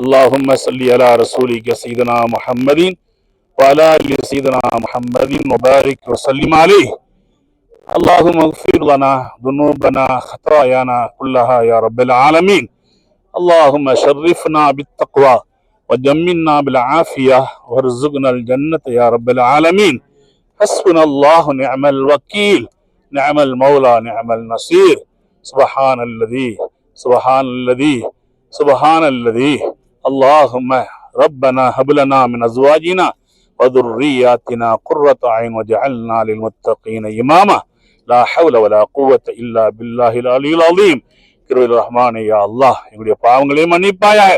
اللهم صل على رسولك سيدنا محمد وعلى آل سيدنا محمد وبارك وسلم عليه. اللهم اغفر لنا ذنوبنا خطايانا كلها يا رب العالمين. اللهم شرفنا بالتقوى وجملنا بالعافية وارزقنا الجنة يا رب العالمين. حسبنا الله نعم الوكيل، نعم المولى نعم النصير. سبحان الذي سبحان الذي سبحان الذي اللهم ربنا هب لنا من ازواجنا وذرياتنا قرة اعين وجعلنا للمتقين اماما. لا حول ولا قوة الا بالله العلي العظيم. கிருபையுள்ள ரஹ்மானே யா அல்லாஹ், எங்களுடைய பாவங்களை மன்னிப்பாயாக.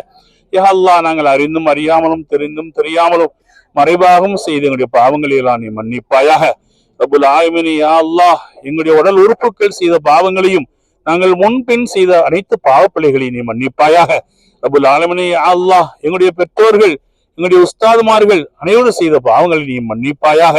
யா அல்லாஹ், நாங்கள் அறிந்தும் அறியாமலும் தெரிந்தும் தெரியாமலும் மறைவாகவும் செய்து எங்களுடைய பாவங்களை எல்லாம் நீ மன்னிப்பாயாக. ரப்புல் ஆலமீன் யா அல்லாஹ், எங்களுடைய உடல் உறுப்புகள் செய்த பாவங்களையும் நாங்கள் முன்பின் செய்த அனைத்து பாவப்பிழைகளையும் நீ மன்னிப்பாயாக. ரப்புல் ஆலமீன் யா அல்லாஹ், எங்களுடைய பெற்றோர்கள் எங்களுடைய உஸ்தாதுமார்கள் அனைவரும் செய்த பாவங்களை நீ மன்னிப்பாயாக.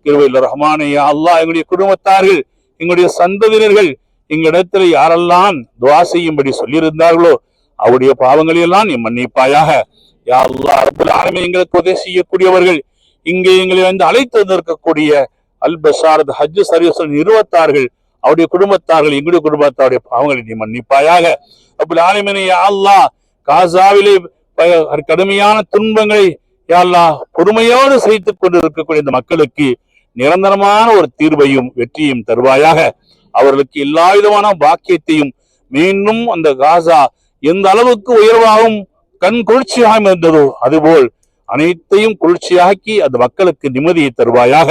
கிருபையுள்ள ரஹ்மானே யா அல்லாஹ், எங்களுடைய குடும்பத்தார்கள் எங்களுடைய சந்ததியினர்கள் எங்களிடத்தில் யாரெல்லாம் துஆ செய்யும்படி சொல்லியிருந்தார்களோ அவருடைய பாவங்களை எல்லாம் நீ மன்னிப்பாயாக. யா அல்லாஹ் ரப்புல் ஆலமீன், எங்களுக்கு உதவி செய்யக்கூடியவர்கள் இங்கே எங்களை வந்து அழைத்து வந்திருக்கக்கூடிய அல் பஷாரத் ஹஜ் சர்வீஸ் நிறுவத்தார்கள் அவருடைய குடும்பத்தார்கள் எங்களுடைய குடும்பத்தாருடைய பாவங்களை நீ மன்னிப்பாயாக. ரப்புல் ஆலமீன் யா அல்லாஹ், காசாவிலே கடுமையான துன்பங்களை யா அல்லாஹ் பொறுமையோடு சகித்துக் கொண்டு இருக்கக்கூடிய இந்த மக்களுக்கு நிரந்தரமான ஒரு தீர்வையும் வெற்றியும் தருவாயாக. அவர்களுக்கு எல்லா விதமான பாக்கியத்தையும் மீண்டும் அந்த காசா எந்த அளவுக்கு உயர்வாகவும் கண் குளிர்ச்சியாக இருந்ததோ அதுபோல் அனைத்தையும் குளிர்ச்சியாக்கி அந்த மக்களுக்கு நிம்மதியை தருவாயாக.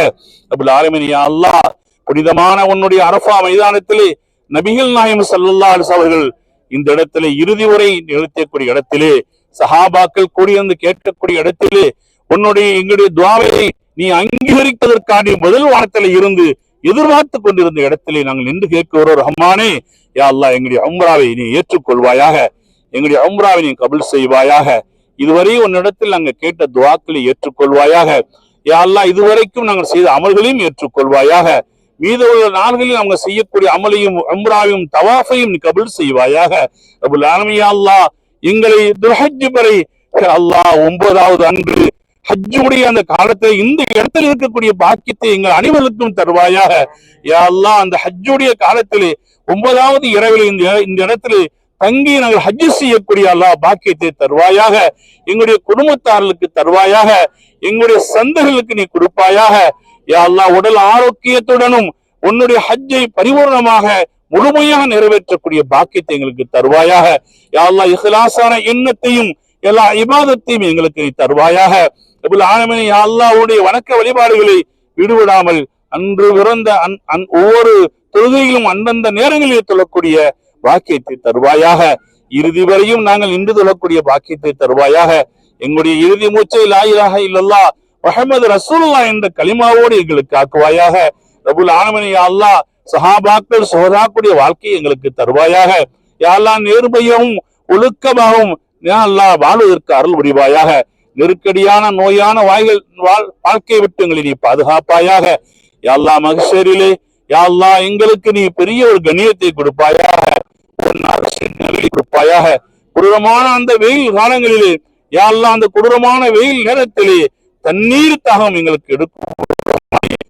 ரப்புல் ஆலமீன் யா அல்லாஹ், புனிதமான உன்னுடைய அரஃபா மைதானத்திலே நபிகள் நாயகம் ஸல்லல்லாஹு அலைஹி அவர்கள் இந்த இடத்திலே இறுதி உரை நிகழ்த்தக்கூடிய இடத்திலே சஹாபாக்கள் கூடியிருந்து கேட்கக்கூடிய இடத்திலே உன்னுடைய எங்களுடைய துஆவை நீ அங்கீகரிப்பதற்கான முதல் வாரத்திலே இருந்து எதிர்பார்த்து கொண்டிருந்த இடத்திலே நாங்கள் நின்று கேட்கிறோம். ரஹ்மானே யா அல்லாஹ், எங்களுடைய உம்ராவை நீ ஏற்றுக்கொள்வாயாக, எங்களுடைய உம்ராவை நீ கபூல் செய்வாயாக. இதுவரை உன்னிடத்தில் நாங்கள் கேட்ட துஆக்களை ஏற்றுக்கொள்வாயாக. யா அல்லாஹ், இதுவரைக்கும் நாங்கள் செய்த அமல்களையும் ஏற்றுக்கொள்வாயாக. மீதமுள்ள நாள்களில் நாங்கள் செய்யக்கூடிய அமலையும் உம்ராவையும் தவாஃபையும் நீ கபூல் செய்வாயாக. ரப்புல் ஆலமீன் யா அல்லாஹ், எங்களை துல்ஹஜ் வரை அல்லாஹ் 9வது அன்று ஹஜ்ஜுடைய அந்த காலத்தில் இந்த இடத்தில் இருக்கக்கூடிய பாக்கியத்தை எங்கள் அனைவருக்கும் தருவாயாக. யா அல்லாஹ், அந்த ஹஜ்ஜுடைய காலத்திலே 9வது இரவில் இந்த இடத்துல தங்கி நாங்கள் ஹஜ் செய்யக்கூடிய அல்லாஹ் பாக்கியத்தை தருவாயாக. எங்களுடைய குடும்பத்தார்களுக்கு தருவாயாக, எங்களுடைய சந்தர்களுக்கு நீ கொடுப்பாயாக. யா அல்லாஹ், உடல் ஆரோக்கியத்துடனும் உன்னுடைய ஹஜ்ஜை பரிபூர்ணமாக முழுமையாக நிறைவேற்றக்கூடிய பாக்கியத்தை எங்களுக்கு தருவாயாக. யா அல்லாஹ், இஹ்லாஸான எண்ணத்தையும் எல்லா இபாதத்தையும் எங்களுக்கு நீ தருவாயாக. ரப்புல் ஆலமீன் யா அல்லாஹ், உன்னுடைய வணக்க வழிபாடுகளை விடுவிடாமல் அன்று பிறந்த ஒவ்வொரு தொழுகையிலும் அந்தந்த நேரங்களில் தொழக்கூடிய பாக்கியத்தை தருவாயாக. இறுதி வரையும் நாங்கள் நின்று தொழக்கூடிய பாக்கியத்தை தருவாயாக. எங்களுடைய இறுதி மூச்சை லா இலாஹ இல்லல்லாஹ் முஹம்மது ரசூலுல்லாஹ் என்ற கலிமாவோடு எங்களுக்கு ஆக்குவாயாக. ரப்புல் ஆலமீன் யா அல்லாஹ், சஹாபாக்கள் சோதாக்கூடிய வாழ்க்கையை எங்களுக்கு தருவாயாக. யா அல்லாஹ், நேர்மையாகவும் ஒழுக்கமாகவும் யா அல்லாஹ் வாழ்வதற்கு அருள் புரிவாயாக. நெருக்கடியான நோயான வாழ்க்கையை விட்டு எங்களை நீ பாதுகாப்பாயாக. யா அல்லாஹ், மஹ்ஷரிலே யா அல்லாஹ், எங்களுக்கு நீ பெரிய ஒரு கண்ணியத்தை கொடுப்பாயாக, கொடுப்பாயாக. கொடூரமான அந்த வெயில் காலங்களிலே யா அல்லாஹ், அந்த கொடூரமான வெயில் நேரத்திலே தண்ணீர் தாகம் எங்களுக்கு எடுக்கும்.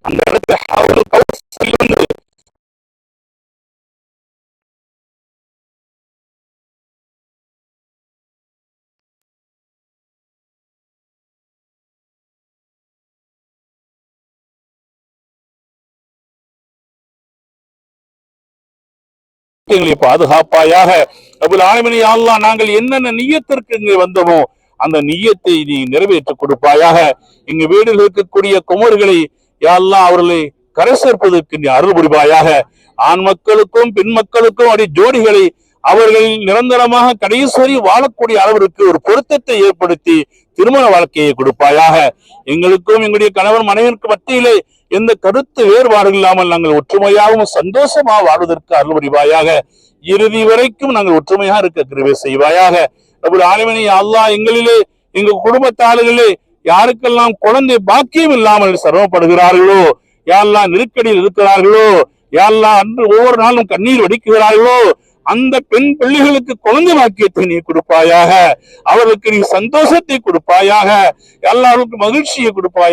அந்த இடத்துல எங்களை பாதுகாப்பாயாக. ரப்புல் ஆலமீன் யா அல்லாஹ், நாங்கள் என்னென்ன நிய்யத்திற்கு இங்கே வந்தோமோ அந்த நிய்யத்தை நீ நிறைவேற்றி கொடுப்பாயாக. எங்க வீடுகள் இருக்கக்கூடிய குமர்களை யா அல்லாஹ், அவர்களை கரை சேர்ப்பதற்கு நீ அருள் புரிவாயாக. ஆண் மக்களுக்கும் பெண் மக்களுக்கும் அடி ஜோடிகளை அவர்கள் நிரந்தரமாக கடைசி வாழக்கூடிய அளவிற்கு ஒரு பொருத்தத்தை ஏற்படுத்தி திருமண வாழ்க்கையை கொடுப்பாயாக. எங்களுக்கும் எங்களுடைய கணவன் மனைவிற்கு மத்தியிலே எந்த கருத்து வேறுபாடு இல்லாமல் நாங்கள் ஒற்றுமையாகவும் சந்தோஷமாக வாழ்வதற்கு அருள் புரிவாயாக. இறுதி வரைக்கும் நாங்கள் ஒற்றுமையாக இருக்க கிருபை செய்வாயாக. ரப்புல் ஆலமீன் யா அல்லாஹ், எங்களிலே எங்க குடும்பத்தாளர்களே யாருக்கெல்லாம் குழந்தை பாக்கியம் இல்லாமல் சிரமப்படுகிறார்களோ, யா அல்லாஹ் நெருக்கடியில் இருக்கிறார்களோ, யா அல்லாஹ் அன்று ஒவ்வொரு நாளும் கண்ணீர் வடிக்கிறார்களோ அந்த பெண் பிள்ளைகளுக்கு குழந்தை வாக்கியத்தை நீ கொடுப்பாயாக, அவர்களுக்கு நீ சந்தோஷத்தை கொடுப்பாயாக, எல்லாருக்கும் மகிழ்ச்சியை கொடுப்பாயாக.